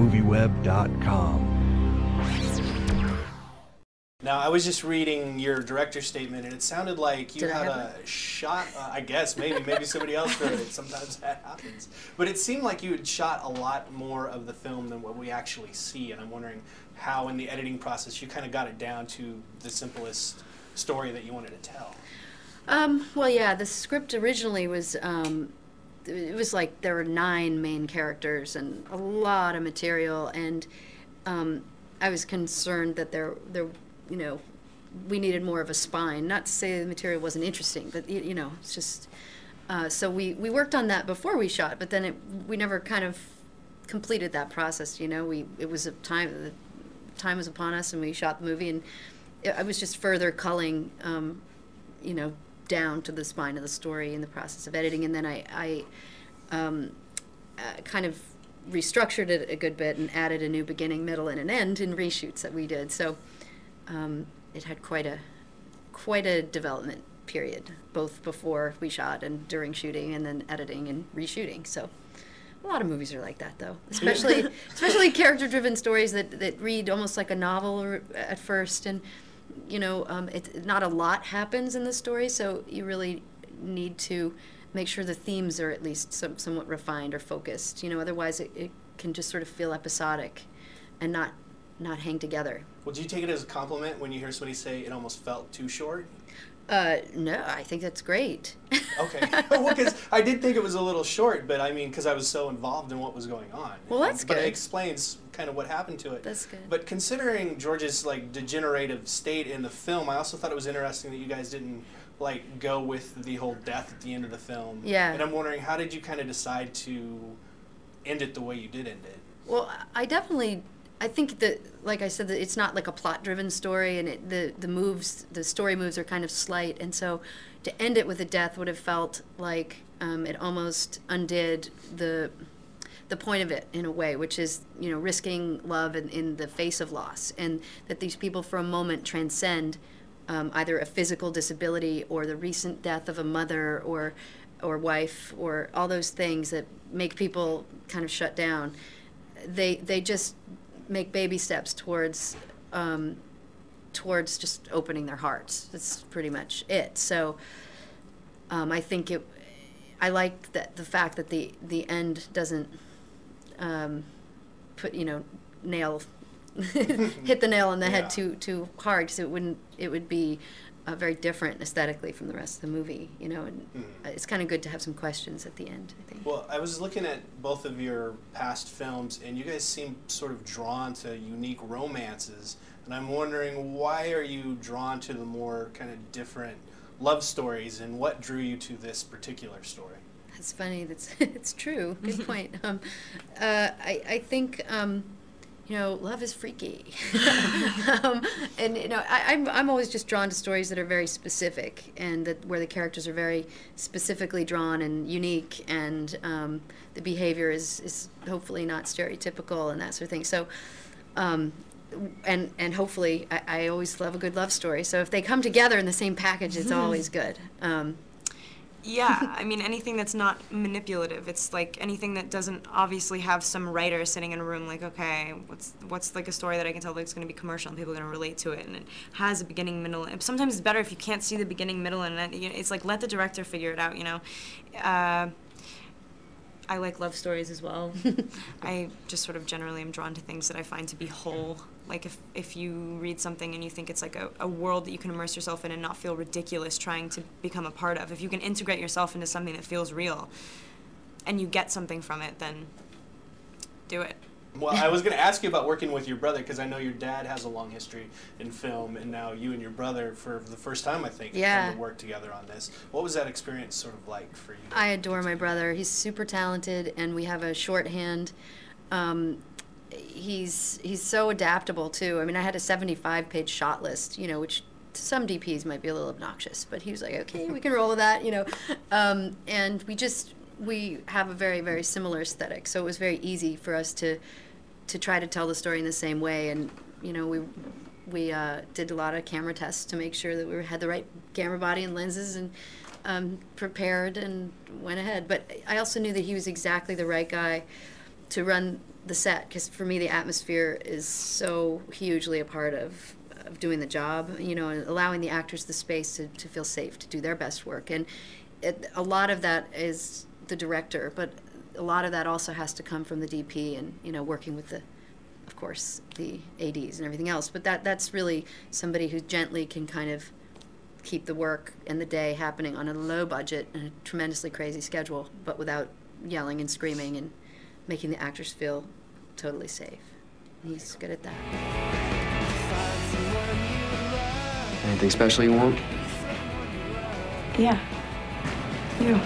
movieweb.com. Now, I was just reading your director statement, and it sounded like you had a shot, I guess, maybe somebody else wrote it. Sometimes that happens. But it seemed like you had shot a lot more of the film than what we actually see, and I'm wondering how in the editing process you kind of got it down to the simplest story that you wanted to tell. Well, yeah, the script originally was, it was like there were 9 main characters and a lot of material, and I was concerned that there you know, we needed more of a spine. Not to say the material wasn't interesting, but you know, it's just so we worked on that before we shot, but then we never kind of completed that process. You know, it was the time was upon us, and we shot the movie, and I was just further culling, you know, down to the spine of the story in the process of editing, and then I kind of restructured it a good bit and added a new beginning, middle, and an end in reshoots that we did. So. It had quite a development period, both before we shot and during shooting, and then editing and reshooting. So a lot of movies are like that, though, especially character-driven stories that read almost like a novel at first, and you know, not a lot happens in the story, so you really need to make sure the themes are at least somewhat refined or focused. You know, otherwise it can just sort of feel episodic and not hang together. Well, do you take it as a compliment when you hear somebody say it almost felt too short? No, I think that's great. Okay. Well, because I did think it was a little short, but I mean, because I was so involved in what was going on. Well, that's good. But it explains kind of what happened to it. That's good. But considering George's like degenerative state in the film, I also thought it was interesting that you guys didn't like go with the whole death at the end of the film. Yeah. And I'm wondering, how did you kind of decide to end it the way you did end it? Well, I think that, like I said, that it's not like a plot-driven story, and the story moves are kind of slight, and so to end it with a death would have felt like it almost undid the point of it in a way, which is, you know, risking love in the face of loss, and that these people for a moment transcend either a physical disability or the recent death of a mother or wife or all those things that make people kind of shut down. They just make baby steps towards just opening their hearts. That's pretty much it. So I think I like the fact that the end doesn't put, you know, hit the nail on the head too hard, because it would be very different aesthetically from the rest of the movie, you know, and it's kind of good to have some questions at the end, I think. Well, I was looking at both of your past films, and you guys seem sort of drawn to unique romances, and I'm wondering, why are you drawn to the more kind of different love stories, and what drew you to this particular story? That's funny. It's true. Good point. I think you know, love is freaky. And you know, I'm always just drawn to stories that are very specific, and where the characters are very specifically drawn and unique, and the behavior is hopefully not stereotypical and that sort of thing. So and hopefully I always love a good love story. So if they come together in the same package, it's always good. Yeah, I mean, anything that's not manipulative. It's like anything that doesn't obviously have some writer sitting in a room like, okay, what's like a story that I can tell that's going to be commercial and people are going to relate to it, and it has a beginning, middle, and sometimes it's better if you can't see the beginning, middle, and end. It's like, let the director figure it out, you know. I like love stories as well. I just sort of generally am drawn to things that I find to be whole. Like if you read something and you think it's like a world that you can immerse yourself in and not feel ridiculous trying to become a part of, if you can integrate yourself into something that feels real and you get something from it, then do it. Well, I was going to ask you about working with your brother, because I know your dad has a long history in film, and now you and your brother, for the first time, I think, come to work together on this. What was that experience sort of like for you? I adore my brother. He's super talented, and we have a shorthand. He's so adaptable, too. I mean, I had a 75-page shot list, you know, which to some DPs might be a little obnoxious, but he was like, okay, we can roll with that, you know. And we have a very, very similar aesthetic, so it was very easy for us to try to tell the story in the same way. And you know, we did a lot of camera tests to make sure that we had the right camera body and lenses, and prepared and went ahead. But I also knew that he was exactly the right guy to run the set, because for me the atmosphere is so hugely a part of doing the job, you know, and allowing the actors the space to feel safe, to do their best work. And a lot of that is the director, but a lot of that also has to come from the DP and, you know, working with of course, the ADs and everything else. But that's really somebody who gently can kind of keep the work and the day happening on a low budget and a tremendously crazy schedule, but without yelling and screaming and making the actors feel totally safe. He's good at that. Anything special you want? Yeah. You.